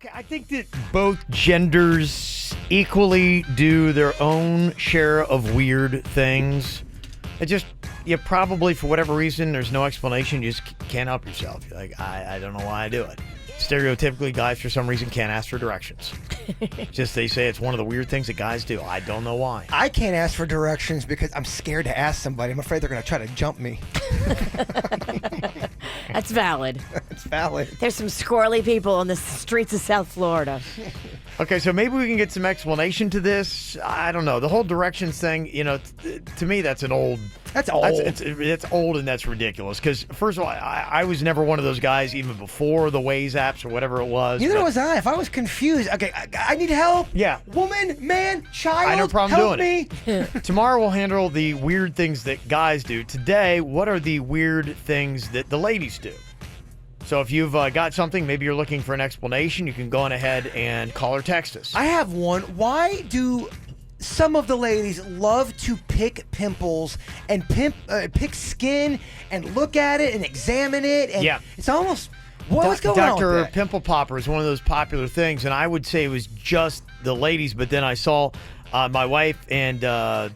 Okay, I think that both genders equally do their own share of weird things. It just, you probably, for whatever reason, there's no explanation. You just can't help yourself. You're like, I don't know why I do it. Stereotypically, guys, for some reason, can't ask for directions. Just they say it's one of the weird things that guys do. I don't know why. I can't ask for directions because I'm scared to ask somebody. I'm afraid they're going to try to jump me. That's valid. It's valid. There's some squirrely people on the streets of South Florida. Okay, so maybe we can get some explanation to this. I don't know. The whole directions thing, to me, that's an old... That's old. It's old and that's ridiculous. Because, first of all, I was never one of those guys, even before the Waze apps or whatever it was. Neither was I. If I was confused, okay, I need help. Yeah. Woman, man, child, I have no problem help doing it. Tomorrow we'll handle the weird things that guys do. Today, what are the weird things that the ladies do? So if you've got something, maybe you're looking for an explanation, you can go on ahead and call or text us. I have one. Why do some of the ladies love to pick pimples and pick skin and look at it and examine it? And yeah. It's almost... What's going on with Dr. that? Pimple Popper is one of those popular things, and I would say it was just the ladies, but then I saw my wife and I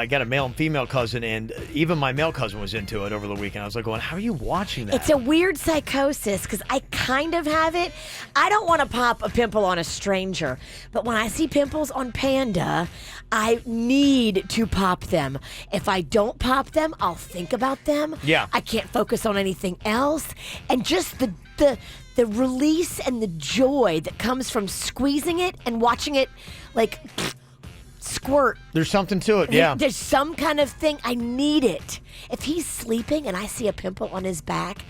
got a male and female cousin, and even my male cousin was into it over the weekend. I was like going, how are you watching that? It's a weird psychosis because I kind of have it. I don't want to pop a pimple on a stranger, but when I see pimples on Panda, I need to pop them. If I don't pop them, I'll think about them. Yeah. I can't focus on anything else. And just the release and the joy that comes from squeezing it and watching it like squirt. There's something to it, yeah. There's some kind of thing. I need it. If he's sleeping and I see a pimple on his back,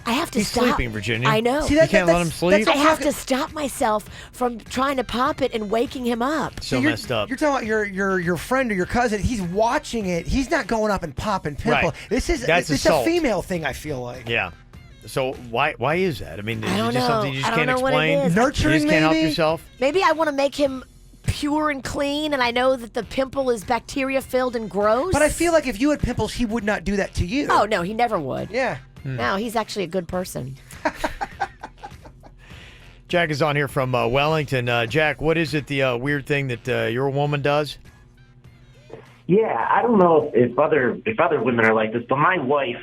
I have to stop. He's sleeping, Virginia. I know. See, you can't let him sleep? I have to stop myself from trying to pop it and waking him up. So messed up. You're talking about your friend or your cousin. He's watching it. He's not going up and popping pimple. Right. This is That's it's assault. a female thing, I feel like. Yeah. So why is that? I mean, is I don't it just know. something you just I don't can't know what it explain? is. Nurturing, You just can't help maybe? yourself? Maybe I want to make him pure and clean, and I know that the pimple is bacteria-filled and gross. But I feel like if you had pimples, he would not do that to you. Oh, no, he never would. Yeah. No, he's actually a good person. Jack is on here from Wellington. Jack, what is it, the weird thing that your woman does? Yeah, I don't know if other women are like this, but my wife,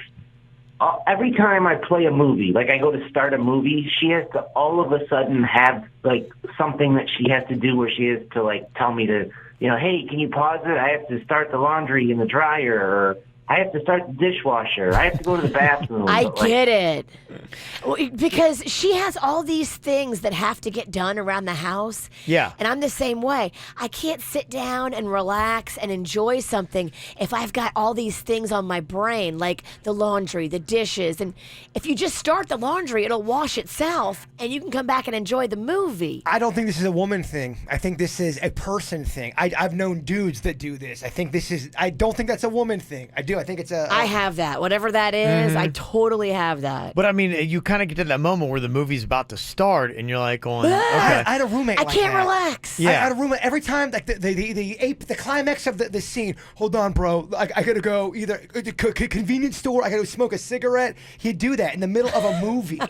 every time I play a movie, like I go to start a movie, she has to all of a sudden have like something that she has to do where she has to like tell me to, hey, can you pause it? I have to start the laundry in the dryer, or I have to start the dishwasher. I have to go to the bathroom. I get it. Because she has all these things that have to get done around the house. Yeah. And I'm the same way. I can't sit down and relax and enjoy something if I've got all these things on my brain, like the laundry, the dishes. And if you just start the laundry, it'll wash itself, and you can come back and enjoy the movie. I don't think this is a woman thing. I think this is a person thing. I've known dudes that do this. I don't think that's a woman thing. I do. I think it's I have that. Whatever that is, I totally have that. But I mean, you kind of get to that moment where the movie's about to start, and you're like going, okay. I had a roommate I like can't that. relax. Yeah. I had a roommate every time, like the climax of the scene. Hold on, bro. I gotta go either convenience store. I gotta smoke a cigarette. He'd do that in the middle of a movie.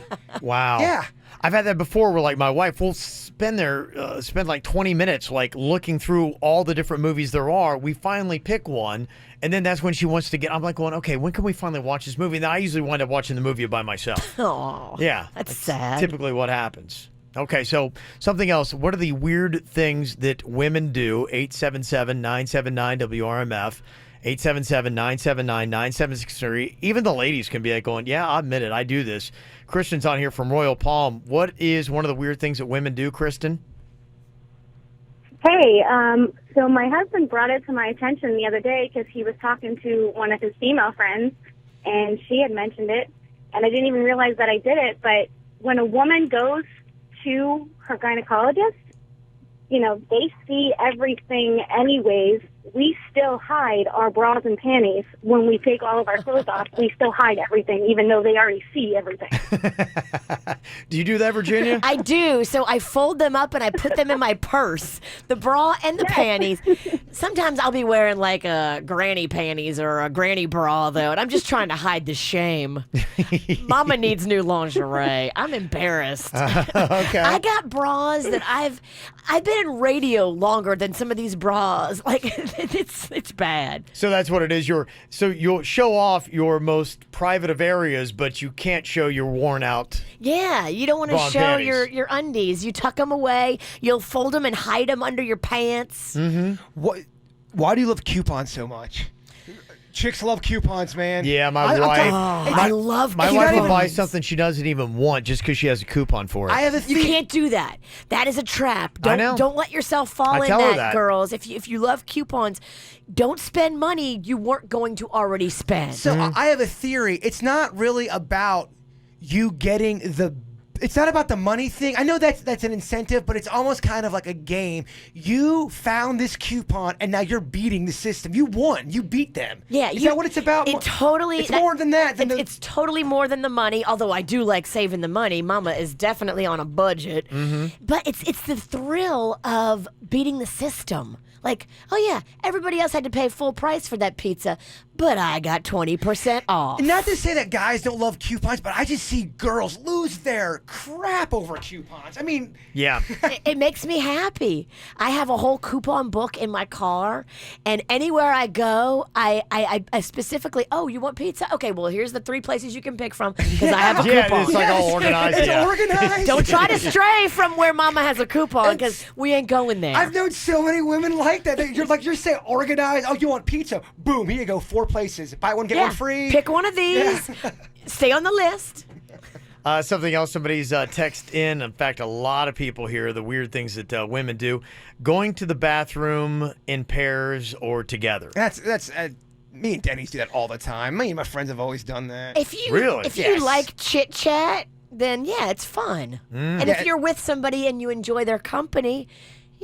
Wow. Yeah. I've had that before where like my wife will spend like 20 minutes like looking through all the different movies there are. We finally pick one, and then that's when she wants to I'm like going, okay, when can we finally watch this movie? And then I usually wind up watching the movie by myself. Oh, Yeah. that's sad. Typically what happens. Okay, so something else. What are the weird things that women do? 877-979-WRMF. 877-979-9763. Even the ladies can be like going, yeah, I'll admit it. I do this. Kristen's on here from Royal Palm. What is one of the weird things that women do, Kristen? Hey, so my husband brought it to my attention the other day because he was talking to one of his female friends, and she had mentioned it, and I didn't even realize that I did it. But when a woman goes to her gynecologist, they see everything anyways we still hide our bras and panties when we take all of our clothes off. We still hide everything, even though they already see everything. Do you do that, Virginia? I do. So I fold them up and I put them in my purse, the bra and the panties. Sometimes I'll be wearing like a granny panties or a granny bra, though, and I'm just trying to hide the shame. Mama needs new lingerie. I'm embarrassed. Okay. I got bras that I've been in radio longer than some of these bras. Like it's bad. So that's what it is. So you'll show off your most private of areas, but you can't show your worn out. Yeah, you don't want to Bra and show panties. your undies. You tuck them away. You'll fold them and hide them under your pants. Why do you love coupons so much? Chicks love coupons, man. Yeah, my I'll wife. tell you, I love My wife will coupons. buy something she doesn't even want just because she has a coupon for it. I have a You thing. can't do that. That is a trap. I know. Don't let yourself fall I in tell her that, that. girls. If you love coupons, don't spend money you weren't going to already spend. So I have a theory. It's not really about you getting the. It's not about the money thing. I know that's an incentive, but it's almost kind of like a game. You found this coupon, and now you're beating the system. You won. You beat them. Yeah, is that what it's about? It totally. It's more than that. Than It's totally more than the money. Although I do like saving the money. Mama is definitely on a budget. But it's the thrill of beating the system. Like, oh yeah, everybody else had to pay full price for that pizza, but I got 20% off. Not to say that guys don't love coupons, but I just see girls lose their crap over coupons. I mean, yeah. It makes me happy. I have a whole coupon book in my car, and anywhere I go, I specifically, oh, you want pizza? Okay, well, here's the 3 places you can pick from because I have a Yeah, coupon. it's like all organized. it's Yeah. organized. Don't try to stray from where Mama has a coupon because we ain't going there. I've known so many women like that. You're saying organized. Oh, you want pizza? Boom, here you go. 4 places. Buy one, get one free. Pick one of these. Stay on the list. Something else somebody's text in fact, a lot of people here, the weird things that women do. Going to the bathroom in pairs or together. That's me and Denny's do that all the time. Me and my friends have always done that. If you Really? if Yes. you like chit chat, then yeah, it's fun. And Yeah. if you're with somebody and you enjoy their company,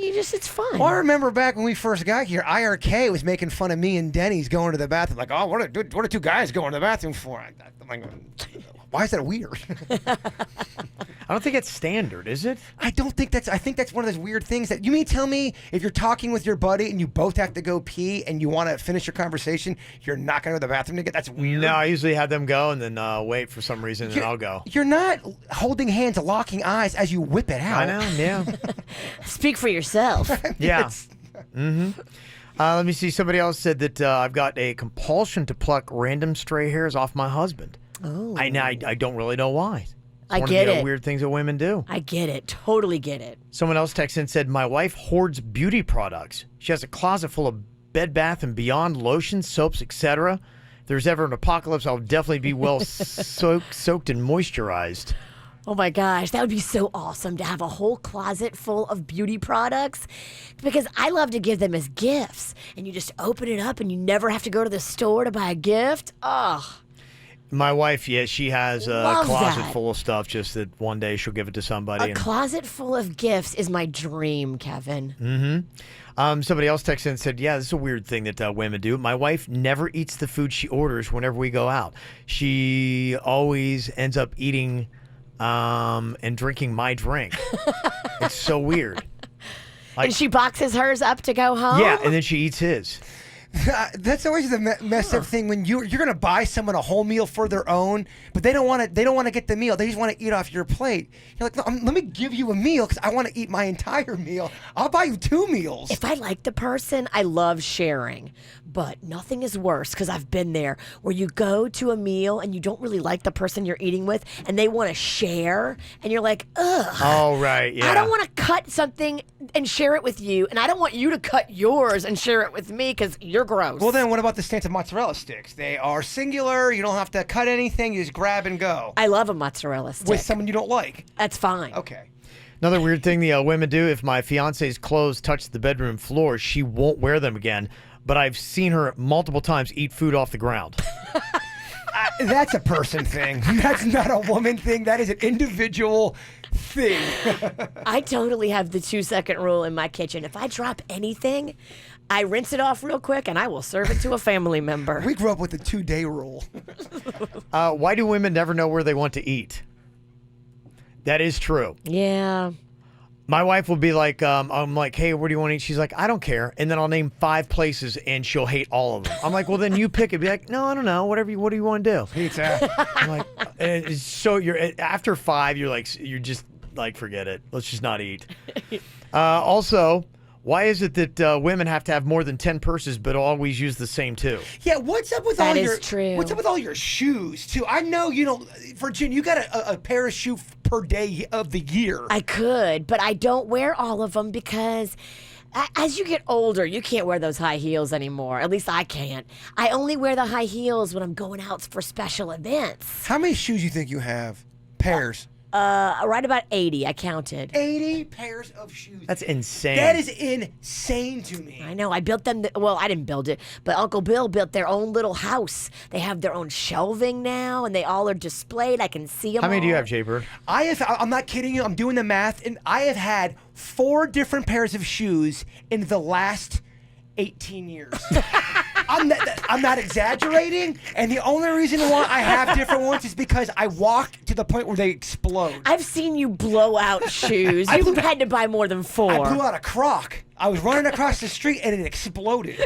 it's fun. Well, I remember back when we first got here, IRK was making fun of me and Denny's going to the bathroom. Like, oh, what are 2 guys going to the bathroom for? I'm like, why is that weird? I don't think it's standard, is it? I think that's one of those weird things that you mean tell me if you're talking with your buddy and you both have to go pee and you want to finish your conversation, you're not going to go to the bathroom together? That's weird. No, I usually have them go and then wait for some reason, and then I'll go. You're not holding hands, locking eyes as you whip it out. I know, yeah. Speak for yourself. Yeah. Let me see. Somebody else said that I've got a compulsion to pluck random stray hairs off my husband. Oh. I don't really know why. It's I one get of the it. weird things that women do. I get it. Totally get it. Someone else texted and said, my wife hoards beauty products. She has a closet full of Bed Bath & Beyond lotions, soaps, etc. If there's ever an apocalypse, I'll definitely be well soaked and moisturized. Oh my gosh, that would be so awesome to have a whole closet full of beauty products because I love to give them as gifts. And you just open it up and you never have to go to the store to buy a gift. Oh, My wife, yeah, she has a Love closet that. full of stuff just that one day she'll give it to somebody. a and- closet full of gifts is my dream, Kevin. Somebody else texted and said, yeah, this is a weird thing that women do. My wife never eats the food she orders whenever we go out. She always ends up eating and drinking my drink. It's so weird. And she boxes hers up to go home? Yeah, and then she eats his. That's always the messed up thing when you're going to buy someone a whole meal for their own, but they don't want to get the meal. They just want to eat off your plate. You're like, no, let me give you a meal because I want to eat my entire meal. I'll buy you 2 meals. If I like the person, I love sharing. But nothing is worse because I've been there where you go to a meal and you don't really like the person you're eating with and they want to share and you're like, ugh. Oh, right, yeah. I don't want to cut something and share it with you, and I don't want you to cut yours and share it with me because you're gross. Well, then what about the stance of mozzarella sticks? They are singular. You don't have to cut anything. You just grab and go. I love a mozzarella stick. With someone you don't like. That's fine. Okay. Another weird thing the women do, if my fiance's clothes touch the bedroom floor, she won't wear them again. But I've seen her multiple times eat food off the ground. That's a person thing. That's not a woman thing. That is an individual thing. I totally have the 2-second rule in my kitchen. If I drop anything, I rinse it off real quick and I will serve it to a family member. We grew up with the 2-day rule. Why do women never know where they want to eat? That is true. Yeah. My wife will be like, I'm like, hey, where do you want to eat? She's like, I don't care. And then I'll name 5 places and she'll hate all of them. I'm like, well, then you pick it. Be like, no, I don't know. What do you want to do? Pizza. I'm like, so after 5, you're just like, forget it. Let's just not eat. Also, why is it that women have to have more than 10 purses but always use the same 2? Yeah, what's up with That all is your true. What's up with all your shoes too? I know you don't. Virginia, you got a pair of shoes per day of the year. I could, but I don't wear all of them because as you get older, you can't wear those high heels anymore. At least I can't. I only wear the high heels when I'm going out for special events. How many shoes you think you have? Pairs. Right about 80, I counted. 80 pairs of shoes. That's insane. That is insane to me. I know. I built them. Well, I didn't build it, but Uncle Bill built their own little house. They have their own shelving now, and they all are displayed. I can see them. How many do you all. have, Jaybird? I'm not kidding you. I'm doing the math, and I have had 4 different pairs of shoes in the last 18 years. I'm not exaggerating, and the only reason why I have different ones is because I walk to the point where they explode. I've seen you blow out shoes. You had to buy more than 4. I blew out a Croc. I was running across the street and it exploded.